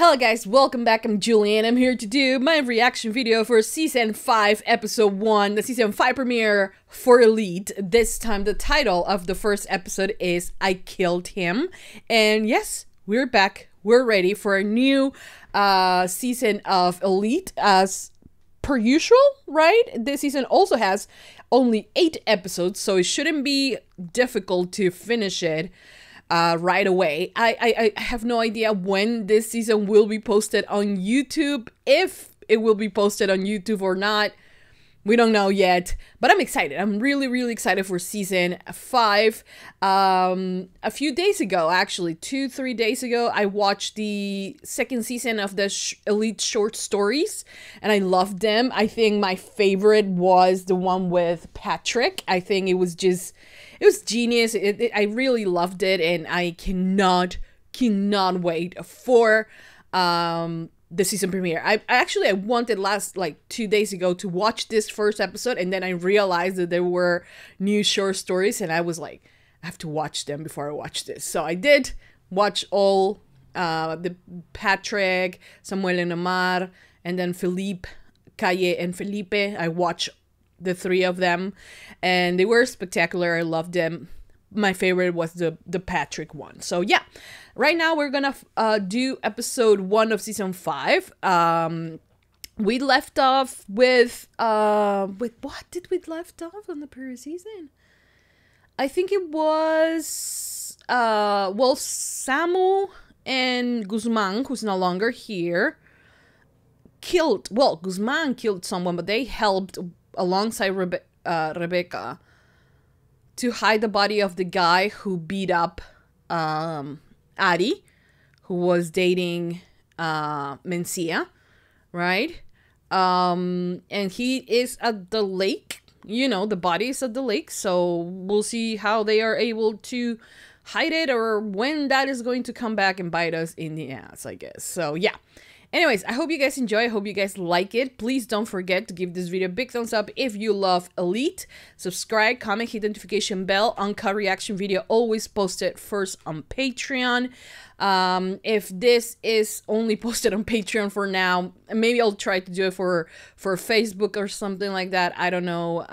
Hello guys, welcome back. I'm Julie and I'm here to do my reaction video for Season 5, Episode 1, the Season 5 premiere for Elite. This time the title of the first episode is I Killed Him. And yes, we're back. We're ready for a new season of Elite as per usual, right? This season also has only 8 episodes, so it shouldn't be difficult to finish it right away. I have no idea when this season will be posted on YouTube, if it will be posted on YouTube or not. We don't know yet, but I'm excited. I'm really excited for Season 5. A few days ago, actually 2-3 days ago, I watched the second season of the Elite short stories and I loved them. I think my favorite was the one with Patrick. I think it was genius. I really loved it, and I cannot wait for the season premiere. I wanted like 2 days ago to watch this first episode, and then I realized that there were new short stories, and I was like, I have to watch them before I watch this. So I did watch all the Patrick, Samuel and Omar, and then Felipe, Calle, and Felipe. I watched the 3 of them, and they were spectacular. I loved them. My favorite was the Patrick one. So yeah, right now we're gonna do episode 1 of season 5. We left off with what did we left off on the previous season? I think it was well, Samu and Guzman, who's no longer here, Guzman killed someone, but they helped alongside Rebecca to hide the body of the guy who beat up Ari, who was dating Mencia, right? And he is at the lake. You know, the body is at the lake, so we'll see how they are able to hide it, or when that is going to come back and bite us in the ass, I guess. So yeah. Anyways, I hope you guys enjoy. I hope you guys like it. Please don't forget to give this video a big thumbs up if you love Elite. Subscribe, comment, hit the notification bell. UNCUT reaction video always posted first on Patreon. If this is only posted on Patreon for now, maybe I'll try to do it for Facebook or something like that. I don't know.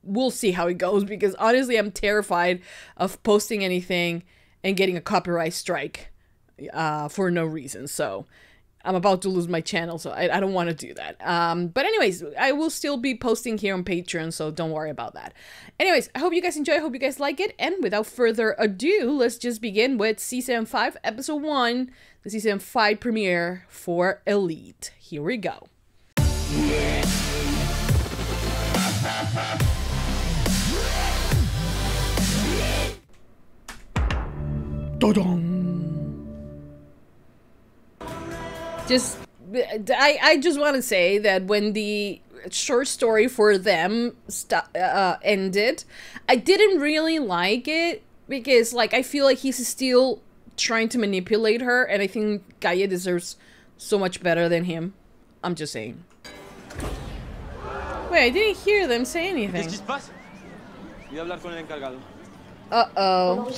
We'll see how it goes, because honestly, I'm terrified of posting anything and getting a copyright strike for no reason. So I'm about to lose my channel, so I don't want to do that. But anyways, I will still be posting here on Patreon, so don't worry about that. Anyways, I hope you guys enjoy. I hope you guys like it. And without further ado, let's just begin with Season 5, Episode 1, the Season 5 premiere for Elite. Here we go. Dodong. I just want to say that when the short story for them ended, I didn't really like it, because like I feel like he's still trying to manipulate her, and I think Calle deserves so much better than him. I'm just saying. Wait, I didn't hear them say anything. Uh-oh.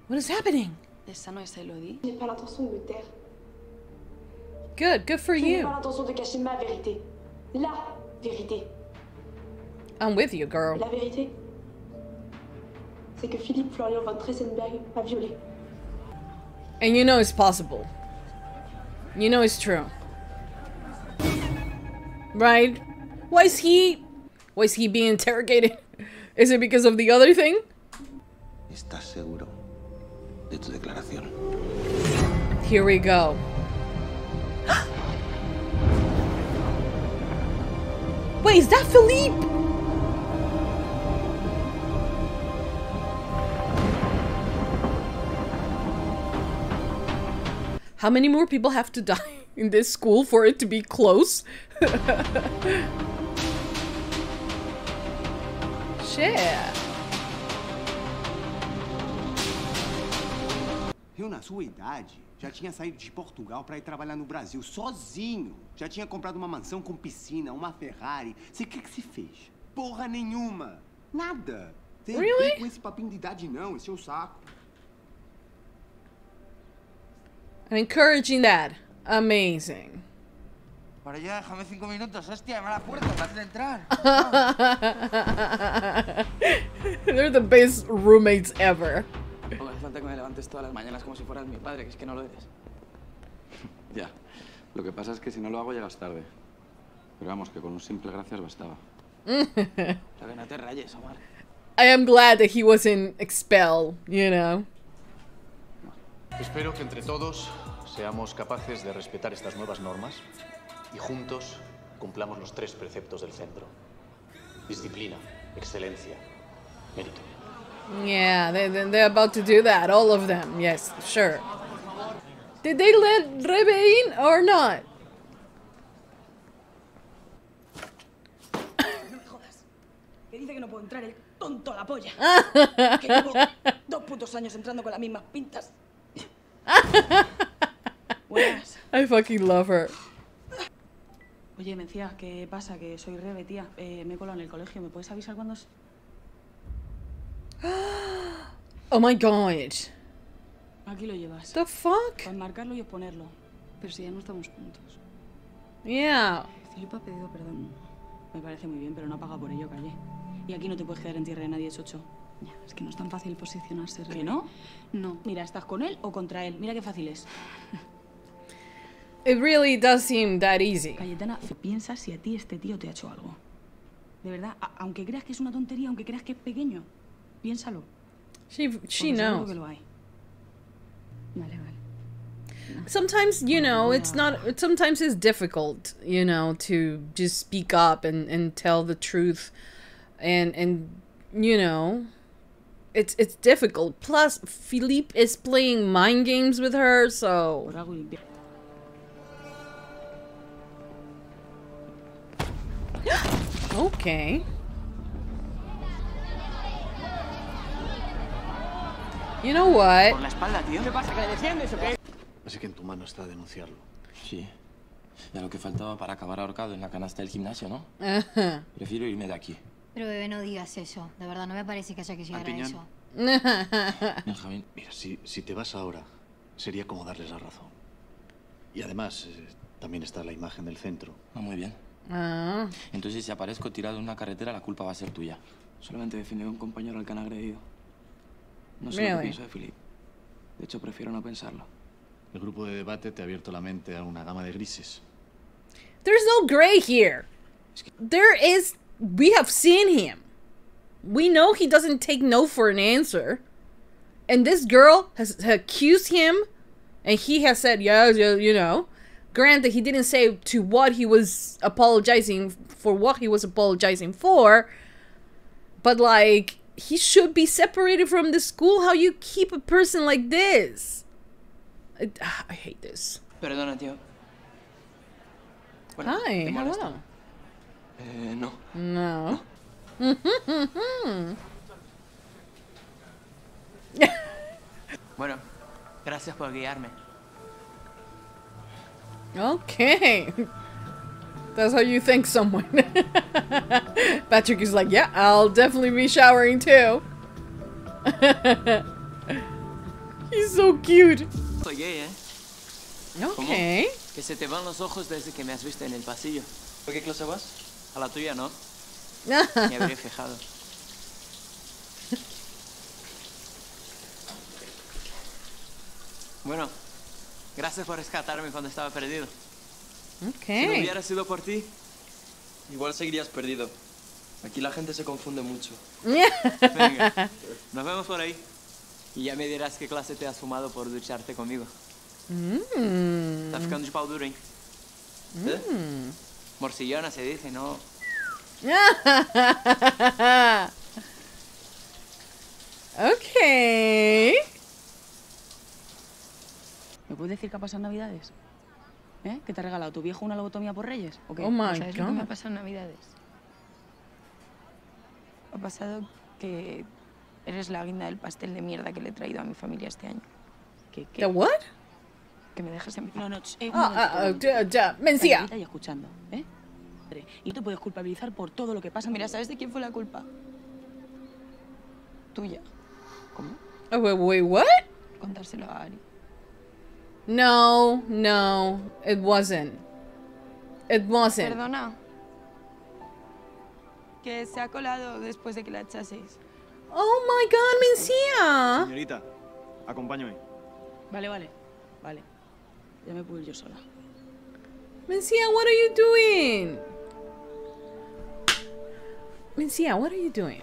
What is happening? Esa no es Elodie. Je n'ai pas l'intention de me taire. Good for Je n'ai you. pas l'intention de cacher ma vérité. La vérité. I'm with you, girl. La vérité, c'est que Philippe Florian von Tressenberg m'a violée. And you know it's possible. You know it's true. Right? Why is he being interrogated? Is it because of the other thing? ¿Estás seguro de tu declaración? Here we go. Wait, is that Philippe? How many more people have to die in this school for it to be close? Shit. Eu, na sua idade, já tinha saído de Portugal para ir trabalhar no Brasil sozinho. Já tinha comprado uma mansão com piscina, uma Ferrari. Você o que se fez? Porra nenhuma. Nada. Vem com esse papinho de idade não, esse é o saco. And encouraging that. Amazing. Para allá, déjame 5 minutos, hostia, me la puerta, me hace entrar. They're the best roommates ever. No hace falta que me levantes todas las mañanas como si fueras mi padre, que es que no lo eres. Ya. Lo que pasa es que si no lo hago llegas tarde. Pero vamos, que con un simple gracias bastaba. O sea, que no te rayes, Omar. I am glad that he wasn't expelled, you know. Espero que entre todos seamos capaces de respetar estas nuevas normas y juntos cumplamos los 3 preceptos del centro. Disciplina, excelencia, mérito. Yeah, they're about to do that, all of them. Yes, sure. Did they let Rebe in or not? No me jodas. Que dice que no puedo entrar el tonto a la polla. Que llevo 2 putos años entrando con las mismas pintas. Buenas. I fucking love her. Oye, me decías, ¿qué pasa? Que soy Rebe, tía. Me he colado en el colegio. ¿Me puedes avisar cuando...? Oh my god. Aquí lo llevas. The fuck? Pues marcarlo y exponerlo. Pero si ya no estamos juntos. Yeah. Filipe ha pedido perdón. Me parece muy bien, pero no ha pagado por ello, calle. Y aquí no te puedes quedar en tierra de nadie, chocho. Ya, es que no es tan fácil posicionarse. ¿Que no? No. Mira, ¿estás con él o contra él? Mira qué fácil es. It really does seem that easy. Cayetana, piensa si a ti este tío te ha hecho algo. De verdad, aunque creas que es una tontería, aunque creas que es pequeño, piénsalo. She Porque seguro knows. que lo hay. Vale, vale. Sometimes, you know, it's not, sometimes it's difficult, you know, to just speak up and tell the truth. And, you know, it's difficult. Plus, Philippe is playing mind games with her, so... Por algo limpio. Okay. You know what? Por la espalda, tío. ¿Qué pasa? ¿Que le defiendes o qué? Así que en tu mano está denunciarlo. Sí. Ya lo que faltaba para acabar ahorcado en la canasta del gimnasio, ¿no? Ajá. Prefiero irme de aquí. Pero bebé, no digas eso. De verdad, no me parece que haya que llegar a Piñón. eso. Benjamín. Mira, si te vas ahora, sería como darles la razón. Y además, también está la imagen del centro. Ah, muy bien. Ah. Entonces, si aparezco tirado en una carretera, la culpa va a ser tuya. Solamente defendí a un compañero al que han agredido. No sé lo que Really? pienso de Philippe. De hecho, prefiero no pensarlo. El grupo de debate te ha abierto la mente a una gama de grises. There's no gray here. There is... We have seen him. We know he doesn't take no for an answer. And this girl has accused him. And he has said, yes, you know. Granted, he didn't say to what he was apologizing for, what he was apologizing for. But, like, he should be separated from the school. How you keep a person like this? I hate this. Perdona, tío. Bueno, Hi, ¿te molesta? hello. No. No. Bueno, gracias por guiarme. Okay. That's how you thank someone. Patrick is like, yeah, I'll definitely be showering too. He's so cute. Soy gay, ¿eh? Okay. Que se te van los ojos desde que me has visto en el pasillo. ¿Por qué clase vas? A la tuya, ¿no? Me habría fijado. Bueno, gracias por rescatarme cuando estaba perdido. Okay. Si no hubiera sido por ti, igual seguirías perdido. Aquí la gente se confunde mucho. Venga, nos vemos por ahí. Y ya me dirás qué clase te has fumado por ducharte conmigo. Está ficando de pau duro, hein? Morcillona se dice, ¿no? Okay. ¿Me puedes decir qué ha pasado en Navidades? ¿Eh? ¿Que te ha regalado tu viejo una lobotomía por Reyes? ¿O qué? Oh my ¿Sabes lo que me ha god. pasado en Navidades? Ha pasado que eres la guinda del pastel de mierda que le he traído a mi familia este año. ¿Qué? The what? Que me dejes en paz. No, un Mencía. Calladita y escuchando, ¿eh? Y no te puedes culpabilizar por todo lo que pasa. Mira, ¿sabes de quién fue la culpa? Tuya. ¿Cómo? Oh, wait, what? Contárselo a Ari. No, no, it wasn't. It wasn't. Perdona. Que se ha colado después de que la echaseis. Oh my God, Mencia. Señorita, acompáñame. Vale, vale. Vale. Ya me puedo ir yo sola. Mencia, what are you doing? Mencia, what are you doing?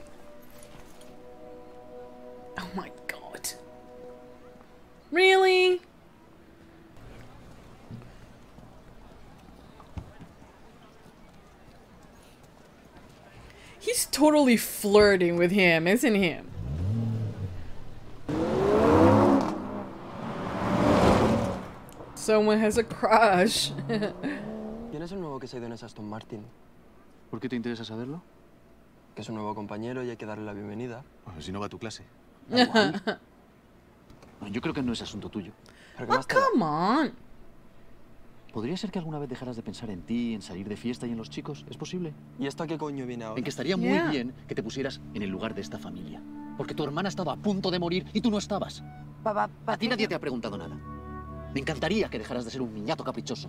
Oh my God. Really? He's totally flirting with him, isn't he? Someone has a crush. ¿Quién es el nuevo que se ha ido en esa Aston Martin? ¿Por qué te interesa saberlo? Que es un nuevo compañero y hay que darle la bienvenida. Bueno, si no va a tu clase. Da igual. Bueno, yo creo que no es asunto tuyo. ¿Pero qué Oh, más te da? come on. ¿Podría ser que alguna vez dejaras de pensar en ti, en salir de fiesta y en los chicos? ¿Es posible? ¿Y esto a qué coño viene ahora? En que estaría muy bien que te pusieras en el lugar de esta familia. Porque tu hermana estaba a punto de morir y tú no estabas. Papá, A ti nadie te ha preguntado nada. Me encantaría que dejaras de ser un niñato caprichoso.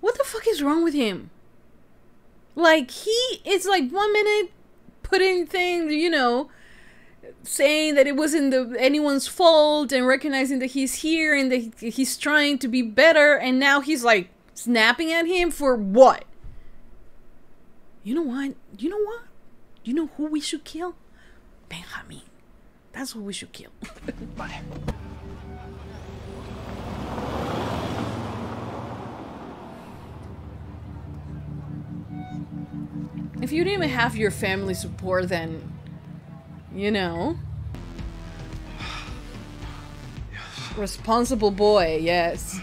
What the fuck is wrong with him? Like, he is like 1 minute putting things, you know, saying that it wasn't anyone's fault and recognizing that he's here and that he's trying to be better, and now he's like snapping at him for what? You know what? You know what? You know who we should kill? Benjamin. That's who we should kill. Vale. If you didn't even have your family support, then, you know. Responsible boy, yes.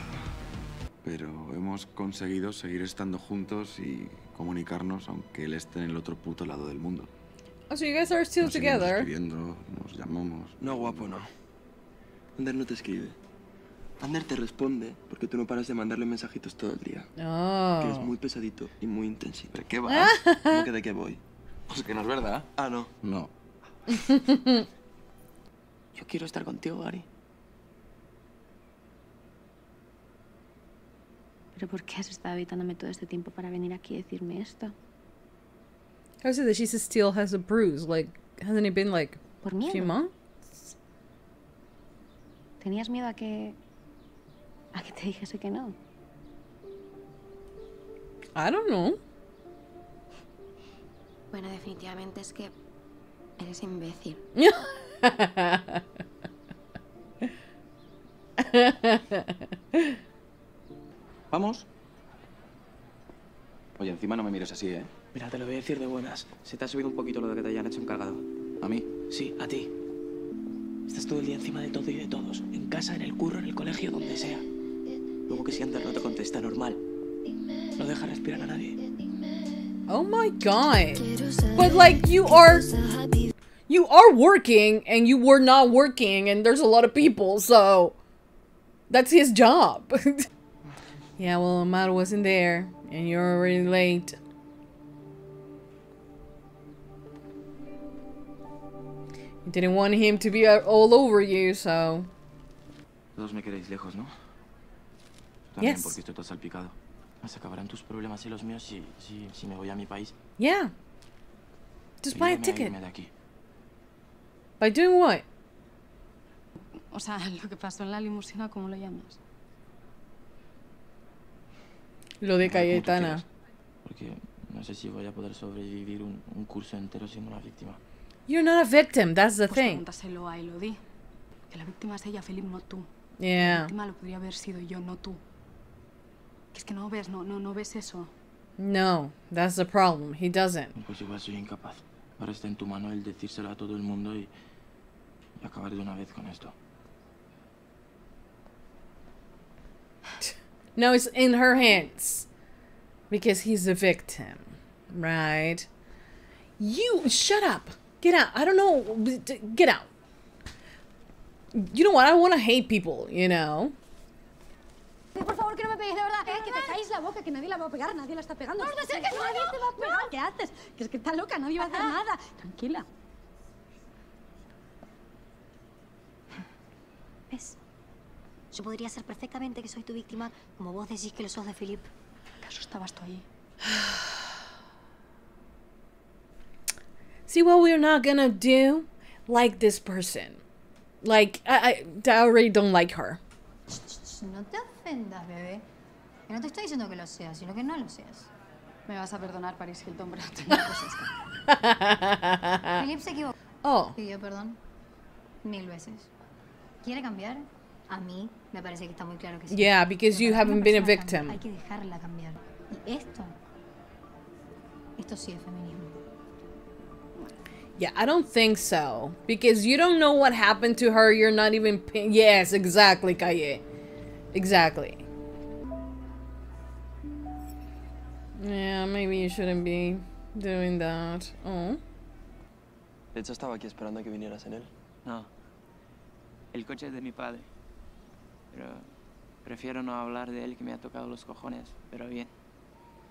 Pero hemos conseguido seguir estando juntos y comunicarnos aunque él esté en el otro puto lado del mundo. Oh, so you guys are still Nos seguimos together? escribiendo, nos llamamos. No, guapo, no. Ander no te escribe. Ander te responde porque tú no paras de mandarle mensajitos todo el día. Oh. Que es muy pesadito y muy intensito. ¿De qué va? ¿Cómo que de qué voy? Pues que no es verdad. Ah, no. No. Yo quiero estar contigo, Gary. ¿Pero por qué has estado evitándome todo este tiempo para venir aquí y decirme esto? How is it that she still has a bruise? Like, hasn't it been like Por a miedo. few months? ¿Tenías miedo a que te dijese que no? I don't know. Bueno, definitivamente es que eres imbécil. ¿Vamos? Oye, encima no me mires así, ¿eh? Mira, te lo voy a decir de buenas. Se te ha subido un poquito lo de que te hayan hecho encargado. ¿A mí? Sí, a ti. Estás todo el día encima de todo y de todos. En casa, en el curro, en el colegio, donde sea. Luego que si Ander no te contesta, normal. No deja respirar a nadie. Oh my God. But like, you are working and you were not working and there's a lot of people, so that's his job. Yeah, well, Amado wasn't there and you're already late. You didn't want him to be all over you, so... Todos me queréis lejos, ¿no? Yes. También porque estoy todo salpicado. ¿Se acabarán tus problemas y los míos si me voy a mi país? Yeah. Just buy a Ayúdame ticket. irme de aquí. By doing what? O sea, lo que pasó en la limusina, ¿cómo lo llamas? Lo de Como tú Cayetana. quieras, porque no sé si voy a poder sobrevivir un curso entero siendo una víctima. You're not a victim, that's the Pues thing. pregúntaselo a Elodie. Que la víctima es ella, Felipe, no tú. La Yeah. víctima lo podría haber sido yo, no tú. Que es que no ves, no ves eso. No, that's the problem. He doesn't. Pues igual soy incapaz. Ahora está en tu mano el decírselo a todo el mundo y acabar de una vez con esto. No, it's in her hands. Because he's the victim. Right? You, shut up. Get out. I don't know. Get out. You know what? I want to hate people, you know? Por favor, que no me pegues, de verdad. Que te calles la boca, que nadie la va a pegar, nadie la está pegando. ¡No, no sé que nadie te va a pegar! ¿Qué haces? Que es que está loca, nadie va a hacer nada. Tranquila. ¿Ves? Yo podría ser perfectamente que soy tu víctima, como vos decís que lo sos de Philip. ¿Acaso estabas tú ahí? See what we're not gonna do? Like this person. Like, I already don't like her. No te ofendas, bebé. Que no te estoy diciendo que lo seas, sino que no lo seas. Me vas a perdonar, Paris Hilton, pero tengo cosas. Philip se equivocó. Oh. Pidió perdón 1000 veces. ¿Quiere cambiar? A mí me parece que está muy claro que sí. Yeah, because Pero you para que haven't una been a persona victim. cambie, hay que dejarla cambiar. Y esto sí es feminismo. Yeah, I don't think so. Because you don't know what happened to her. You're not even paying. Yes, exactly, Calle. Exactly. Yeah, maybe you shouldn't be doing that. Oh. De hecho, estaba aquí esperando a que vinieras en él. No. El coche es de mi padre. Pero prefiero no hablar de él, que me ha tocado los cojones, pero bien.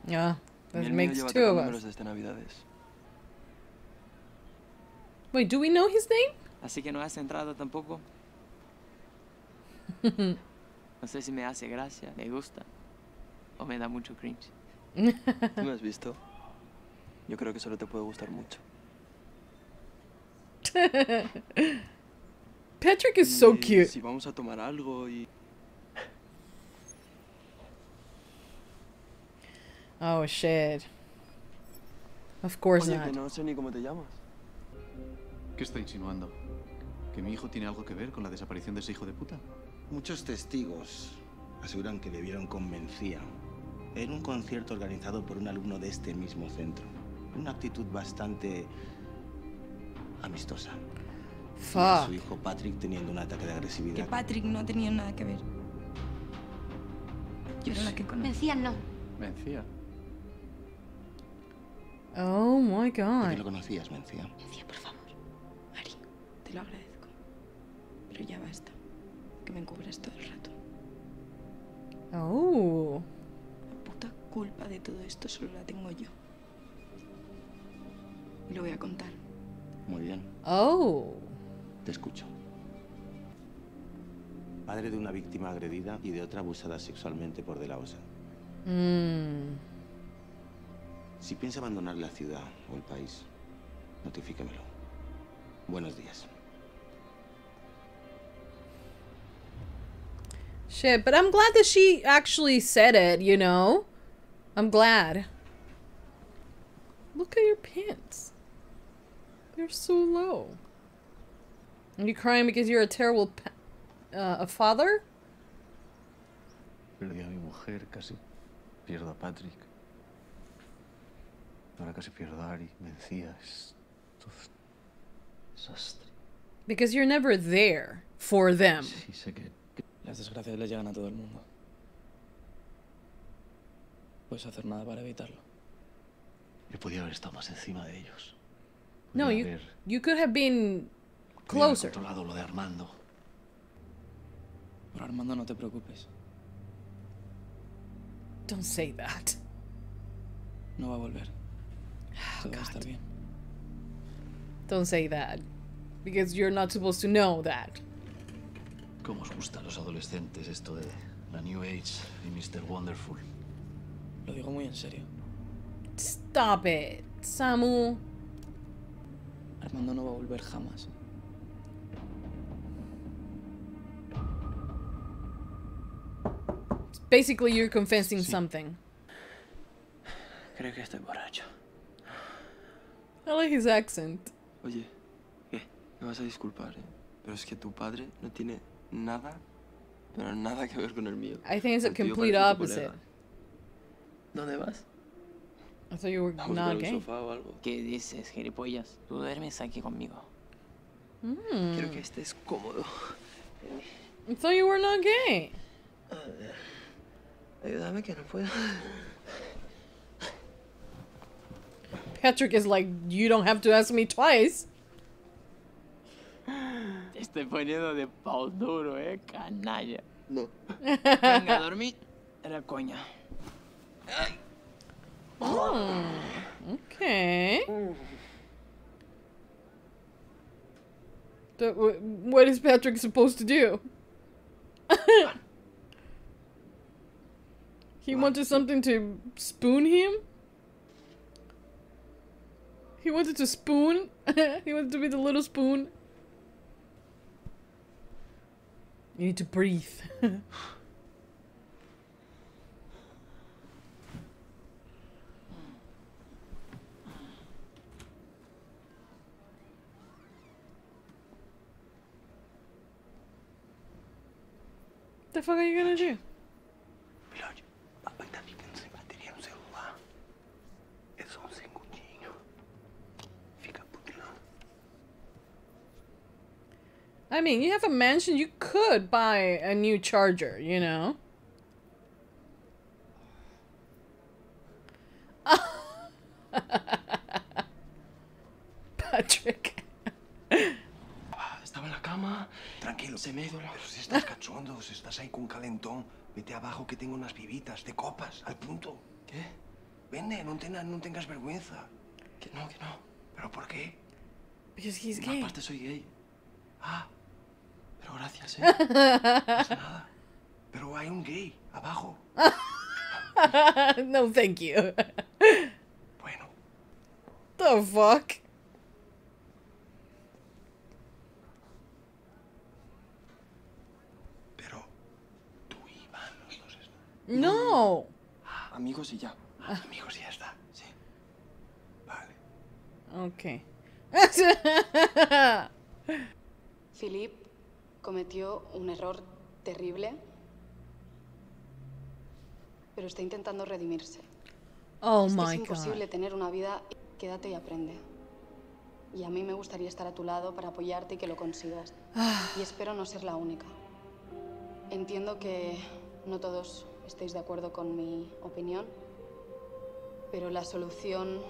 Yeah, Y that el mío makes lleva two of números us. desde Navidades. Wait, do we know his name? Así que no has entrado tampoco. No sé si me hace gracia, me gusta, o me da mucho cringe. ¿Tú me has visto? Yo creo que solo te puede gustar mucho. Patrick is so Y cute. Si vamos a tomar algo y... Oh shit. Of course Oye, not. que no sé ni cómo te llamas. ¿Qué está insinuando? ¿Que mi hijo tiene algo que ver con la desaparición de ese hijo de puta? Muchos testigos aseguran que le vieron con Mencía en un concierto organizado por un alumno de este mismo centro. Una actitud bastante amistosa. Y a su hijo Patrick teniendo un ataque de Que agresividad. Patrick no tenía nada que ver. Yo era la que conocía. Mencía no. Mencía. Oh my ¿De qué god. lo conocías, Mencía? Mencía, por favor. Ari, te lo agradezco. Pero ya basta. Que me encubras todo el rato. Oh. La puta culpa de todo esto solo la tengo yo. Y lo voy a contar. Muy bien, Oh. te escucho. Padre de una víctima agredida y de otra abusada sexualmente por de la OSA. Si piensa abandonar la ciudad o el país, notifíquemelo. Buenos días. Shit, but I'm glad that she actually said it, you know? I'm glad. Look at your pants. They're so low. Are you crying because you're a terrible a father? Perdí a mi mujer, casi pierdo a Patrick. Ahora casi pierdo a Ari, Mencía. Es todo desastre. Because you're never there for them. Sí, sé que... Las desgracias le llegan a todo el mundo. Puedes hacer nada para evitarlo. Yo podía haber estado más encima de ellos. No, Podía you could have been haber closer. controlado lo de Armando. Por Armando no te preocupes. Don't say that. No va a volver. Todo va a estar bien. Don't say that. Because you're not supposed to know that. ¿Cómo os gusta a los adolescentes esto de la New Age y Mr. Wonderful? Lo digo muy en serio. Stop it, Samu. Armando no va a volver jamás. Basically, you're confessing something. Creo que estoy borracho. I like his accent. Oye, ¿qué? Me vas a disculpar, ¿eh? Pero es que tu padre no tiene nada, pero nada que ver con el mío. I think it's a El tío complete parece tu opposite. colega. ¿Dónde vas? I thought you were ¿A buscar not un gay. sofá o algo? ¿Qué dices, gilipollas? Tú duermes aquí conmigo. Quiero que estés cómodo. I thought you were not gay. Ayúdame que no puedo. Patrick is like, you don't have to ask me twice. Te estoy poniendo de pau duro, canalla. No. Venga a dormir. Era coña. Oh, okay. What is Patrick supposed to do? He wanted something to spoon him? He wanted to spoon? He wanted to be the little spoon? You need to breathe. The fuck are you gonna do? I mean, you have a mansion, you could buy a new charger, you know? Patrick. Estaba en la cama. Tranquilo. Se me ha ido la... Pero si estás cachondo, si estás ahí con un calentón, vete abajo que tengo unas vivitas de copas, al punto. ¿Qué? Vende, no tengas vergüenza. Que no, que no. ¿Pero por qué? Because he's gay. Aparte soy gay. Ah. Pero gracias, No pasa nada. Pero hay un gay abajo. No, thank you. Bueno. The fuck? Pero tú y Iván, los dos están. No. Amigos y ya. Amigos y ya está. Sí. Vale. Okay. Philip cometió un error terrible, pero está intentando redimirse. Oh Es que my es imposible God. tener una vida. Quédate y aprende. Y a mí me gustaría estar a tu lado para apoyarte y que lo consigas. Y espero no ser la única. Entiendo que no todos estéis de acuerdo con mi opinión, pero la solución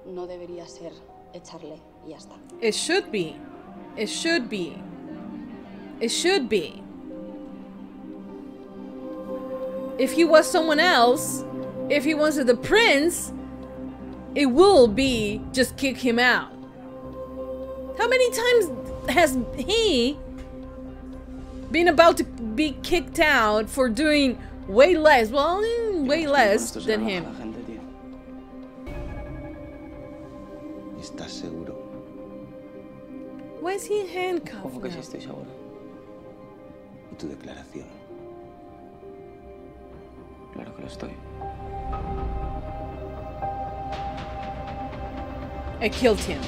no debería ser echarle y ya está. It should be. It should be. It should be. If he was someone else, if he was the prince, it will be just kick him out. How many times has he been about to be kicked out for doing way less, well, way less than him? ¿Estás seguro? Why is he handcuffed ¿Cómo que sí now? estoy seguro? ¿Y tu declaración? Claro que lo estoy. I killed him.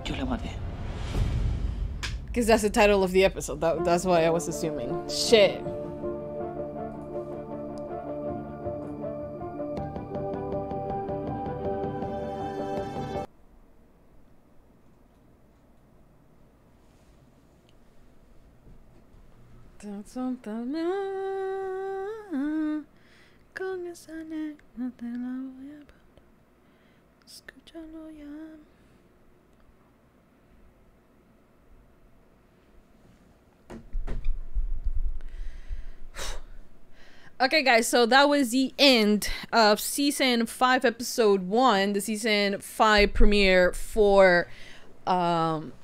Yo le maté. Because that's the title of the episode. That's why I was assuming. Shit. Con esa no te la voy a parar. Escúchalo ya. Okay, guys, so that was the end of season 5, episode 1, the season 5 premiere for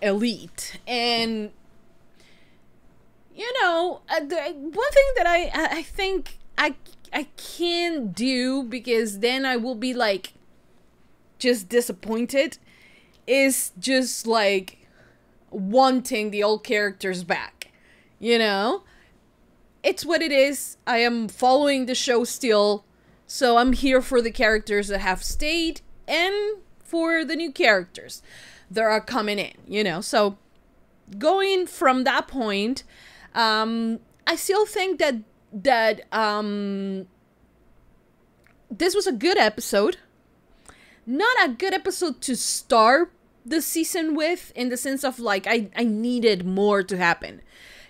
Elite. And you know, one thing that I think I can't do, because then I will be like just disappointed, is just like wanting the old characters back, you know? It's what it is. I am following the show still, so I'm here for the characters that have stayed and for the new characters that are coming in, you know? So going from that point, I still think that this was a good episode. Not a good episode to start the season with, in the sense of like I needed more to happen,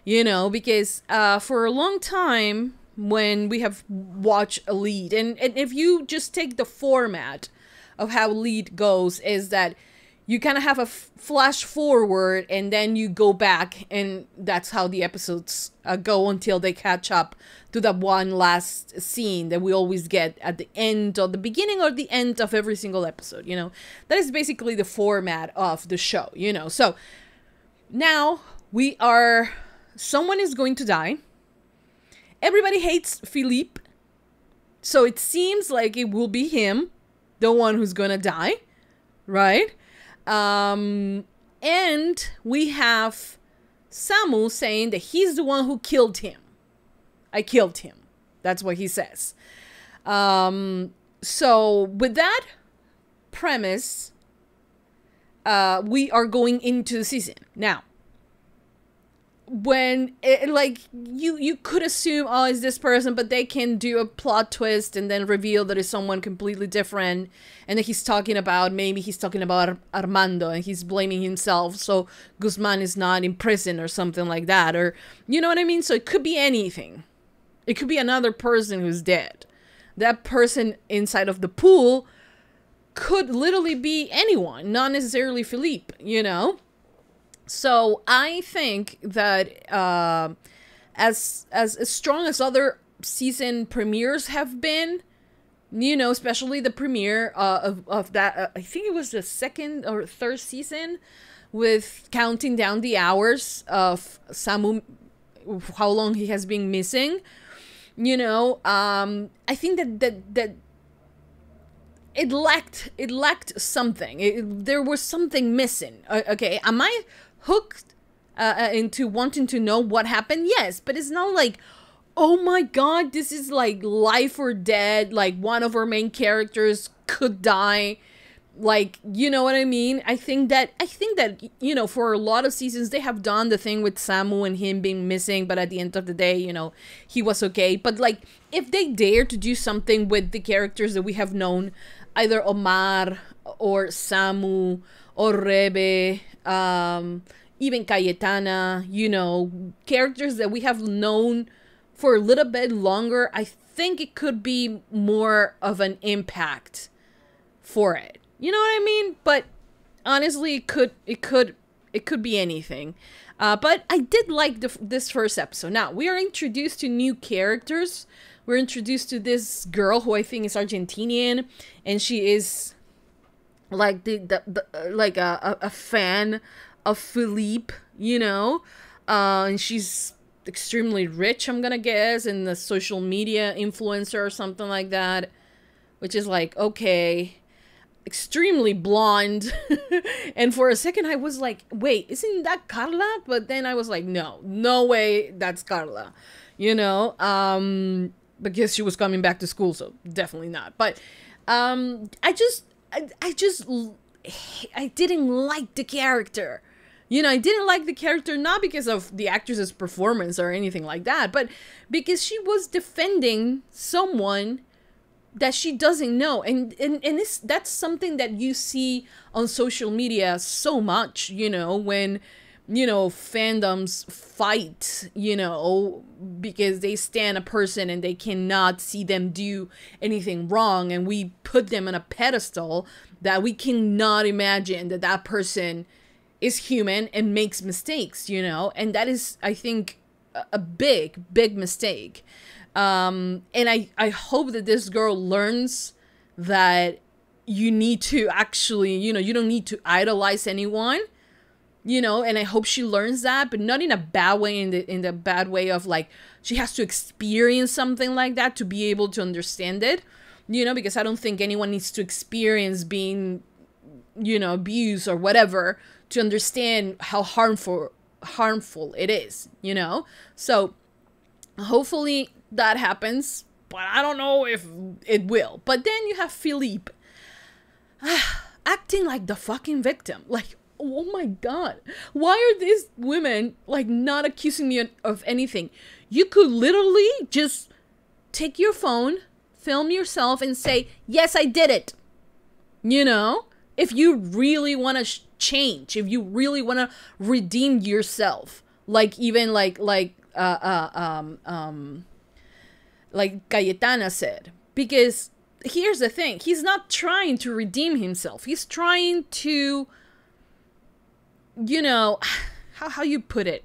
you know, because for a long time when we have watched Elite, and if you just take the format of how Elite goes, is that you kind of have a flash forward and then you go back, and that's how the episodes go until they catch up to that one last scene that we always get at the end, or the beginning or the end of every single episode, you know. That is basically the format of the show, you know. So now we are someone is going to die. Everybody hates Philippe, so it seems like it will be him, the one who's gonna die, right? And we have Samu saying that he's the one who killed him. I killed him. That's what he says. So with that premise, we are going into the season. Now, when like you could assume, oh, it's this person, but they can do a plot twist and then reveal that it's someone completely different, and that he's talking about, maybe he's talking about Armando and he's blaming himself so Guzman is not in prison or something like that, or you know what I mean? So it could be anything. It could be another person who's dead. That person inside of the pool could literally be anyone, not necessarily Philippe, you know? So I think that as strong as other season premieres have been, you know, especially the premiere of that, I think it was the second or third season, with counting down the hours of Samu, how long he has been missing, you know, I think that it lacked something. There was something missing. Okay, am I hooked into wanting to know what happened? Yes, but it's not like, oh my god, this is like life or dead, like one of our main characters could die, like, you know what I mean? I think that you know, for a lot of seasons they have done the thing with Samu and him being missing, but at the end of the day, you know, he was okay. But like, if they dare to do something with the characters that we have known, either Omar or Samu or Rebe, even Cayetana, you know, characters that we have known for a little bit longer, I think it could be more of an impact for it. You know what I mean? But honestly, it could be anything. But I did like this first episode. Now, we are introduced to new characters. We're introduced to this girl who I think is Argentinian, and she is like like a fan of Philippe, you know, and she's extremely rich, I'm gonna guess, and the social media influencer or something like that, which is like, okay, extremely blonde. And for a second I was like, wait, isn't that Carla? But then I was like, no way that's Carla, you know, because she was coming back to school, so definitely not. But I didn't like the character. You know, I didn't like the character, not because of the actress's performance or anything like that, but because she was defending someone that she doesn't know. And that's something that you see on social media so much, you know, when, you know, fandoms fight, you know, because they stand a person and they cannot see them do anything wrong, and we put them on a pedestal that we cannot imagine that that person is human and makes mistakes, you know, and that is, I think, a big mistake. And I hope that this girl learns that you need to actually, you know, you don't need to idolize anyone, you know, and I hope she learns that, but not in a bad way, in the bad way of like, she has to experience something like that to be able to understand it, you know, because I don't think anyone needs to experience being, you know, abused or whatever to understand how harmful it is, you know? So hopefully that happens, but I don't know if it will. But then you have Philippe acting like the fucking victim. Like, oh my god, why are these women like not accusing me of anything? You could literally just take your phone, film yourself, and say, yes, I did it, you know? If you really want to change, if you really want to redeem yourself, like even like Cayetana said, because here's the thing, he's not trying to redeem himself. He's trying to, you know, how you put it,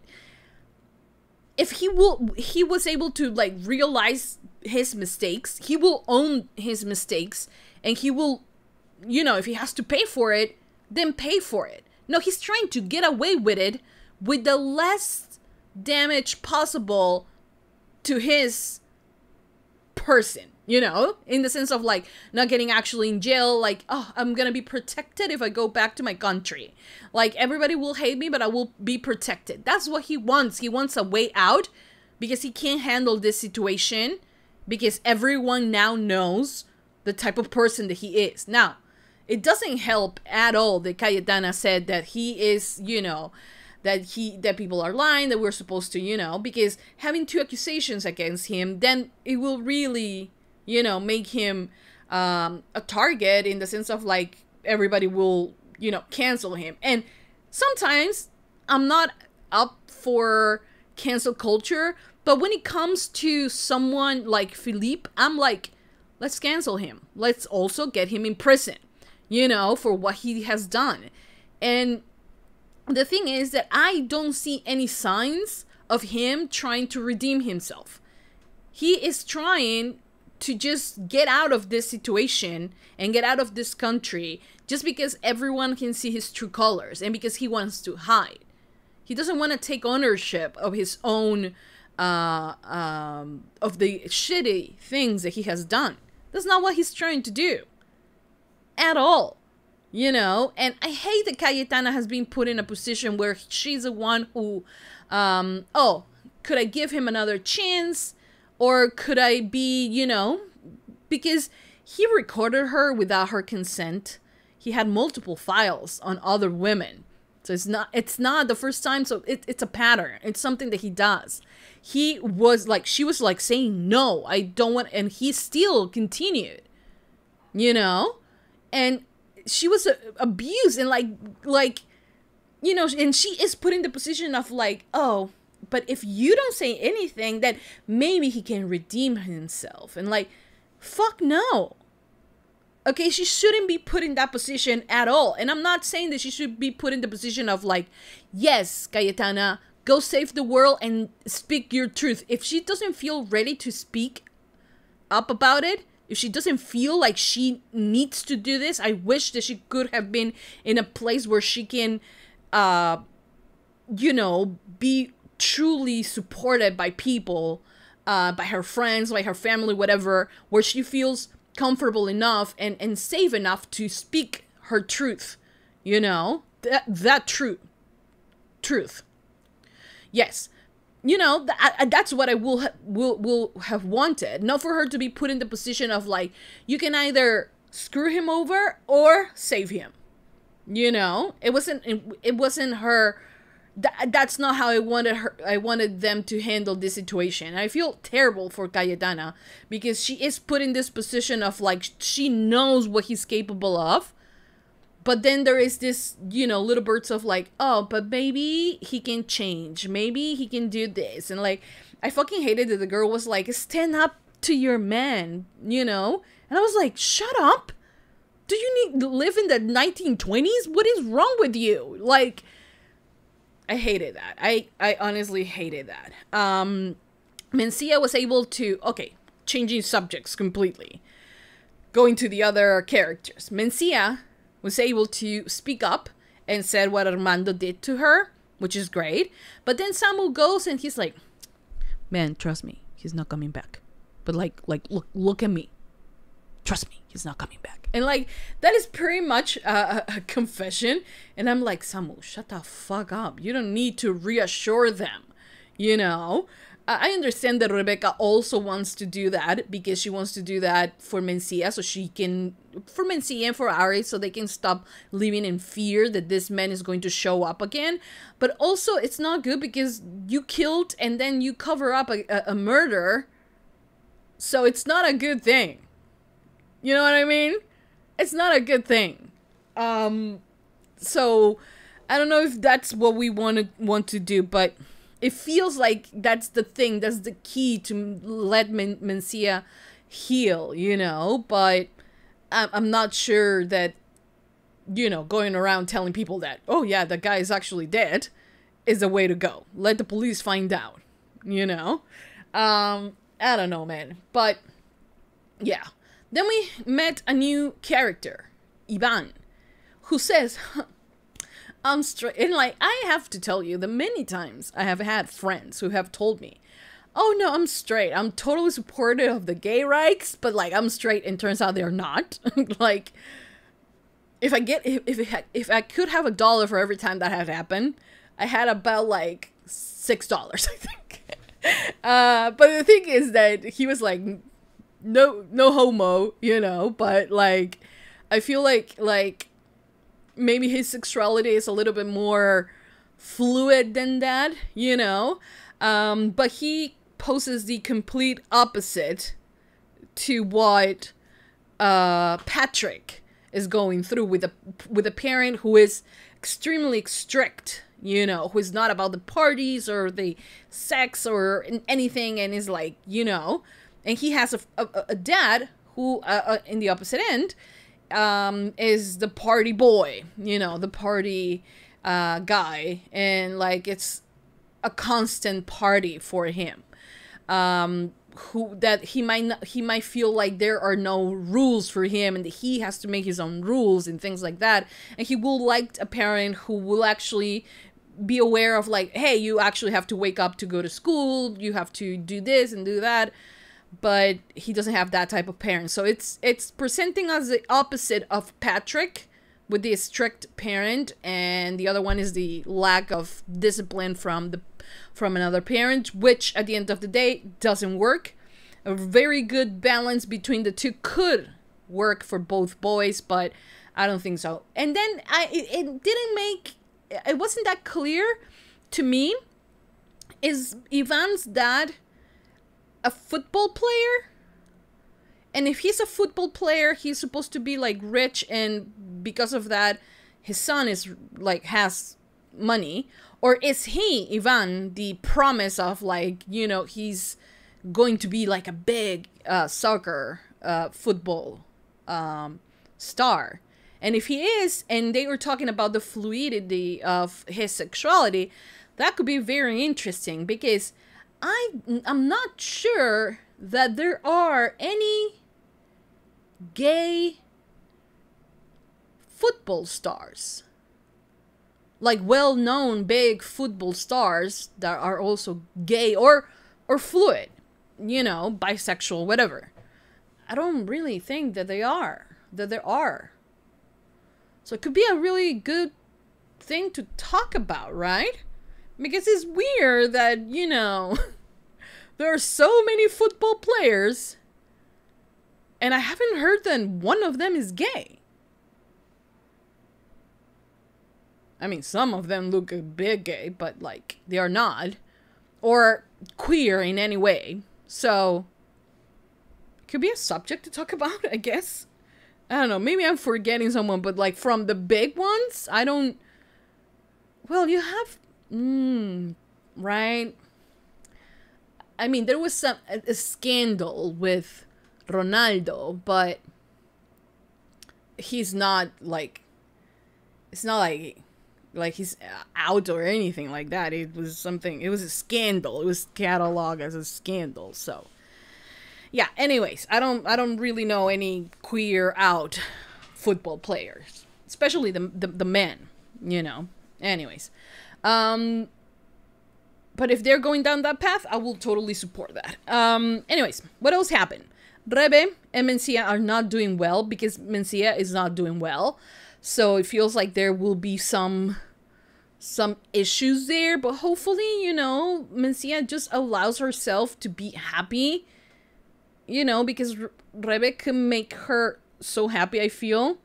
if he was able to like realize his mistakes, he will own his mistakes, and he will, you know, if he has to pay for it, then pay for it. No, he's trying to get away with it with the less damage possible to his person, you know, in the sense of like not getting actually in jail, like, oh, I'm gonna be protected if I go back to my country. Like, everybody will hate me, but I will be protected. That's what he wants. He wants a way out because he can't handle this situation because everyone now knows the type of person that he is. Now, it doesn't help at all that Cayetana said that he is, you know, that people are lying, that we're supposed to, you know, because having 2 accusations against him, then it will really, you know, make him a target in the sense of like everybody will, you know, cancel him. And sometimes I'm not up for cancel culture, but when it comes to someone like Philippe, I'm like, let's cancel him. Let's also get him in prison, you know, for what he has done. And the thing is that I don't see any signs of him trying to redeem himself. He is trying to just get out of this situation and get out of this country just because everyone can see his true colors and because he wants to hide. He doesn't want to take ownership of his own, of the shitty things that he has done. That's not what he's trying to do at all. You know, and I hate that Cayetana has been put in a position where she's the one who, oh, could I give him another chance? Or could I be, you know, because he recorded her without her consent. He had multiple files on other women. So it's not the first time. So it's a pattern. It's something that he does. He was like, she was like saying, no, I don't want, and he still continued, you know, and she was abused and like, you know, and she is put in the position of like, oh, but if you don't say anything, then maybe he can redeem himself. And like, fuck no. Okay, she shouldn't be put in that position at all. And I'm not saying that she should be put in the position of like, yes, Cayetana, go save the world and speak your truth. If she doesn't feel ready to speak up about it, if she doesn't feel like she needs to do this, I wish that she could have been in a place where she can, you know, be truly supported by people, by her friends, by her family, whatever, where she feels comfortable enough and safe enough to speak her truth, you know, that truth. Yes. You know, that's what I will have wanted. Not for her to be put in the position of like, you can either screw him over or save him. You know, it wasn't her. That's not how I wanted her. I wanted them to handle this situation. I feel terrible for Cayetana because she is put in this position of like, she knows what he's capable of. But then there is this, you know, little bursts of like, oh, but maybe he can change. Maybe he can do this. And like, I fucking hated that the girl was like, stand up to your man, you know? And I was like, shut up. Do you need to live in the 1920s? What is wrong with you? Like, I hated that. I honestly hated that. Mencia was able to, okay, changing subjects completely. Going to the other characters. Mencia was able to speak up and said what Armando did to her, which is great. But then Samu goes and he's like, man, trust me, he's not coming back. But like look at me. Trust me, he's not coming back. And like, that is pretty much a confession. And I'm like, Samu, shut the fuck up. You don't need to reassure them, you know? I understand that Rebecca also wants to do that because she wants to do that for Mencia, so she can, for Mencia and for Ari, so they can stop living in fear that this man is going to show up again. But also, it's not good because you killed and then you cover up a murder, so it's not a good thing. You know what I mean? It's not a good thing. So I don't know if that's what we want to do, but it feels like that's the thing, that's the key to let Mencia heal, you know? But I'm not sure that, you know, going around telling people that, oh yeah, the guy is actually dead is the way to go. Let the police find out, you know? I don't know, man. But, yeah. Then we met a new character, Ivan, who says, I'm straight. And like, I have to tell you, the many times I have had friends who have told me, oh no, I'm straight. I'm totally supportive of the gay rights, but like, I'm straight, and turns out they're not. Like, if I could have $1 for every time that had happened, I had about like $6, I think. But the thing is that he was like, no homo, you know, but like, I feel like maybe his sexuality is a little bit more fluid than that, you know. But he poses the complete opposite to what Patrick is going through with a parent who is extremely strict, you know, who is not about the parties or the sex or anything, and is like, you know, and he has a dad who, in the opposite end, is the party boy, you know, the party guy, and like, it's a constant party for him. He might feel like there are no rules for him, and that he has to make his own rules and things like that. And he will like a parent who will actually be aware of like, hey, you actually have to wake up to go to school, you have to do this and do that. But he doesn't have that type of parent. So it's presenting as the opposite of Patrick, with the strict parent, and the other one is the lack of discipline from another parent, which at the end of the day doesn't work. A very good balance between the two could work for both boys, but I don't think so. And then it wasn't that clear to me. Is Ivan's dad a football player? And if he's a football player, he's supposed to be like rich, and because of that his son is like has money? Or is he, Ivan, the promise of like, you know, he's going to be like a big soccer football star? And if he is, and they were talking about the fluidity of his sexuality, that could be very interesting, because I'm not sure that there are any gay football stars, like well-known big football stars that are also gay or fluid, you know, bisexual, whatever. I don't really think that there are. So it could be a really good thing to talk about, right? Because it's weird that, you know, there are so many football players, and I haven't heard that one of them is gay. I mean, some of them look a bit gay, but like, they are not. Or queer in any way. So, it could be a subject to talk about, I guess. I don't know, maybe I'm forgetting someone, but like, from the big ones, I don't... Well, you have... right? I mean, there was a scandal with Ronaldo, but he's not like... It's not like he's out or anything like that. It was a scandal. It was cataloged as a scandal, so... Yeah, anyways, I don't really know any queer out football players. Especially the men, you know. Anyways. But if they're going down that path, I will totally support that. Anyways, what else happened? Rebe and Mencia are not doing well because Mencia is not doing well. So it feels like there will be some issues there. But hopefully, you know, Mencia just allows herself to be happy. You know, because Rebe can make her so happy, I feel.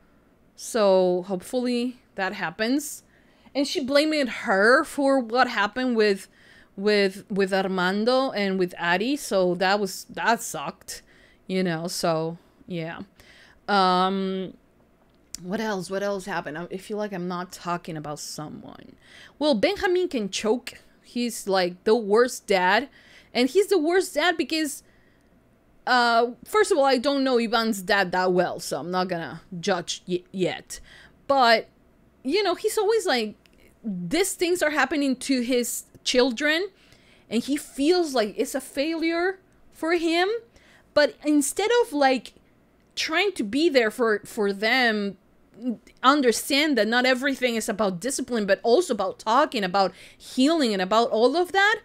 So hopefully that happens. And she blamed her for what happened with Armando and with Ari, so that sucked, you know. So yeah. What else happened? I feel like I'm not talking about someone. Well, Benjamin can choke. He's like the worst dad, and he's the worst dad because first of all, I don't know Ivan's dad that well, so I'm not gonna judge yet. But you know, he's always like, these things are happening to his children, and he feels like it's a failure for him. But instead of like trying to be there for them, understand that not everything is about discipline, but also about talking, about healing, and about all of that,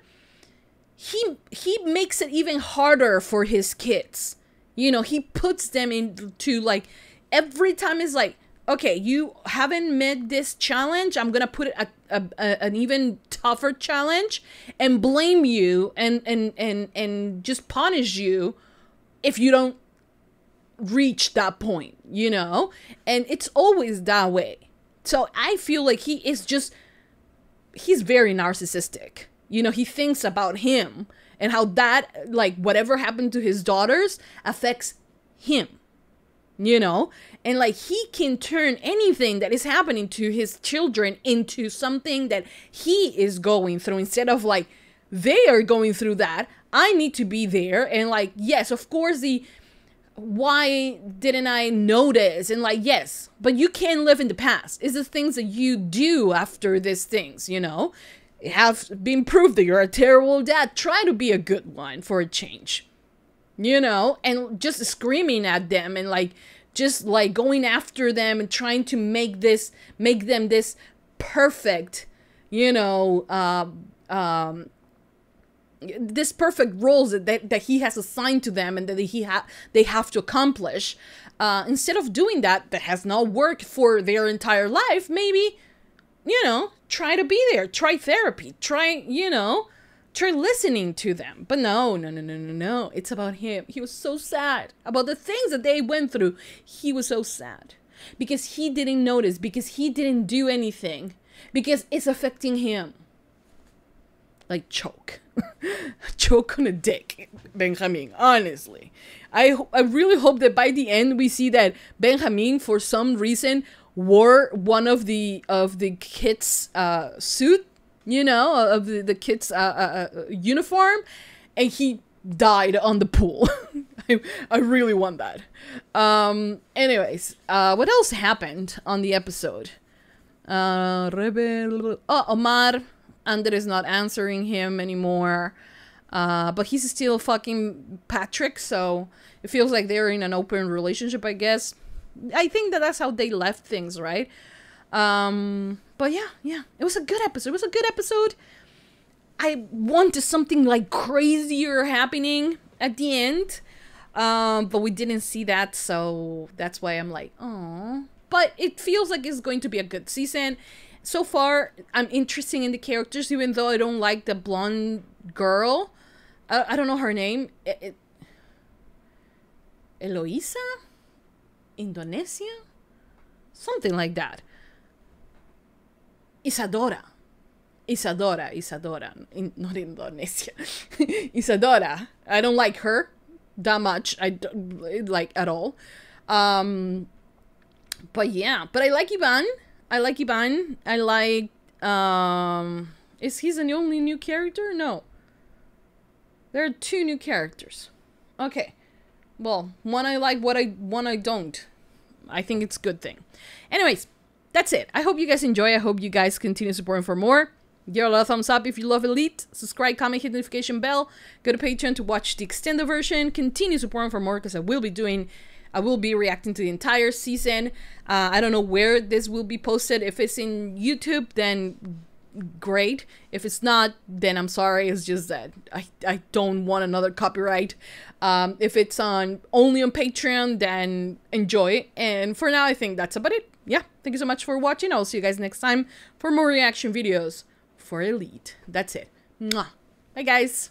he makes it even harder for his kids. You know, he puts them into, like, every time is like, okay, you haven't met this challenge, I'm gonna put an even tougher challenge and blame you and just punish you if you don't reach that point, you know? And it's always that way. So I feel like he's very narcissistic. You know, he thinks about him and how that, like, whatever happened to his daughters affects him, you know? And, like, he can turn anything that is happening to his children into something that he is going through, instead of, like, they are going through that, I need to be there. And, like, yes, of course, why didn't I notice? And, like, yes, but you can't live in the past. It's the things that you do after these things, you know? It has been proved that you're a terrible dad. Try to be a good one for a change, you know? And just screaming at them and, like, just, like, going after them and trying to make them this perfect, you know, this perfect roles that he has assigned to them and that they have to accomplish. Instead of doing that has not worked for their entire life, maybe, you know, try to be there, try therapy, try, you know, try listening to them. But no, it's about him. He was so sad about the things that they went through. He was so sad because he didn't notice, because he didn't do anything, because it's affecting him. Like, choke. Choke on a dick, Benjamin, honestly. I really hope that by the end we see that Benjamin, for some reason, wore one of the kids' suit, you know, of the kids' uniform, and he died on the pool. I really want that. Anyways, what else happened on the episode? Omar. Ander is not answering him anymore. But he's still fucking Patrick, so it feels like they're in an open relationship, I guess. I think that's how they left things, right? But yeah. It was a good episode. I wanted something like crazier happening at the end. But we didn't see that, so that's why I'm like, oh. But it feels like it's going to be a good season. So far, I'm interested in the characters, even though I don't like the blonde girl. I don't know her name. Eloisa? Indonesia? Something like that. Isadora. Not Indonesia. Isadora. I don't like her that much. I don't like at all. But yeah. But I like Ivan. I like, is he the only new character? No. There are 2 new characters. Okay. Well, one I like, one I don't. I think it's a good thing. Anyways, that's it. I hope you guys enjoy. I hope you guys continue supporting for more. Give a thumbs up if you love Elite. Subscribe, comment, hit the notification bell. Go to Patreon to watch the extended version. Continue supporting for more because I will be reacting to the entire season. I don't know where this will be posted. If it's in YouTube, then great. If it's not, then I'm sorry. It's just that I don't want another copyright. If it's only on Patreon, then enjoy it. And for now, I think that's about it. Yeah, thank you so much for watching. I'll see you guys next time for more reaction videos for Elite. That's it. Mwah. Bye, guys.